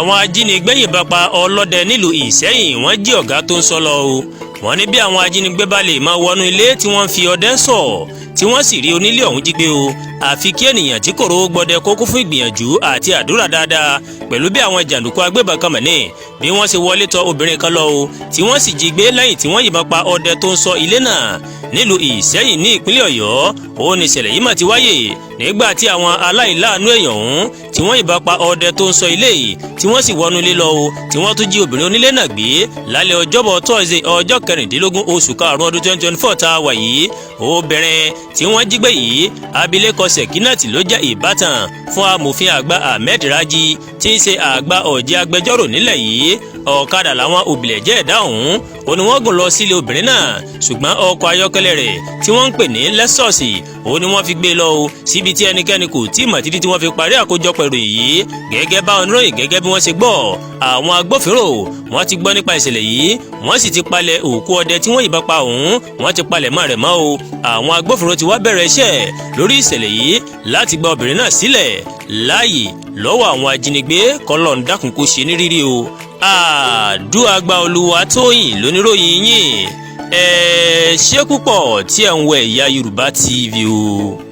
àwọn ajínigbé yìnbọn pa ọlọ́dẹ nílùú Ìṣẹ́yìn wọ́n jí ọ̀gá tó ń sọ lọ o. wọ́n ní bí àwọn ajínigbé bá lè máa wọnú ilé tí wọ́n fi ọdẹ sọ tí wọ́n sì rí onílé ọ̀hún jí gbé o àfi kí ènìyàn tí kò rówó gbọdẹ kókó fún ìgbìyànjú àti àdúrà dáadáa pẹ̀lú bí àwọn jàǹdùkú agbébọn kan mọ̀ ní bí wọ́n ṣe wọlé tọ̀ obìnrin kan lọ o tí wọ́n sì jí gbé lẹ́yìn tí wọ́n yìnbọn pa ọdẹ tó ń ṣọ́ ilé náà nílùú Ìṣẹ́yìn ní ìpínlẹ̀ Ọ̀yọ́ òun ni ìṣẹ̀lẹ̀ yìí mà ti wáyé nígbà tí àwọn aláìláàánú èèyàn ọ̀hún tí wọ́n yìnbọn pa ọdẹ tó ń ṣọ́ ilé yìí tí wọ́n sì wọnú ilé lọ o tí wọ́n tún jí obìnrin onílé náà gbé lálẹ́ ọjọ́bọ̀ tọ́sídẹ̀ẹ́ ọjọ́ 16 oṣù karùn-ún ọdún 2024 tá a wà yìí obìnrin tí wọ́n jí gbé yìí abilékọ Sekinat ló jẹ́ ìbátan fún amòfin àgbà Ahmed Raji tí í ṣe àgbà ọ̀jẹ̀ agbẹjọ́rò nílẹ̀ yìí ọ̀kadà làwọn òbílẹ̀jẹ́ ẹ̀dá ọ̀hún ó ní wọ́n gùn lọ sílé obìnrin náà ṣùgbọ́n ọkọ̀ ayọ́kẹ́lẹ́ rẹ̀ tí wọ́n ń pè ní Lexus ó ní wọ́n fi gbé lọ o síbi tí ẹnikẹ́ni kò tí ì mọ̀ títí tí wọ́n fi parí àkójọpọ̀ ìròyìn yìí gẹ́gẹ́ bá oníròyìn gẹ́gẹ́ bí wọ́n ṣe gbọ́ àwọn agbófinró wọ́n ti gbọ́ nípa ìṣẹ̀lẹ̀ yìí wọ́n sì ti palẹ̀ òkú ọdẹ tí wọ́n yìnbọn pa ọ̀hún wọ́n ti palẹ̀ mọ́ rẹ̀ mọ́ o àwọn agbófinró ti wá bẹ̀rẹ̀ iṣẹ́ lórí ìṣẹ̀lẹ̀ yìí láti gba obìnrin náà sílẹ̀ láàyè lọ́wọ́ àwọn ajínigbé kọ́lọ́n dákun kó ṣe ní rírí o Àdúràgbà Olúwatóyìn lóníròyìn yín ẹ ṣé púpọ̀ tí ẹ̀ ń wo Ẹ̀yà Yorùbá TV o.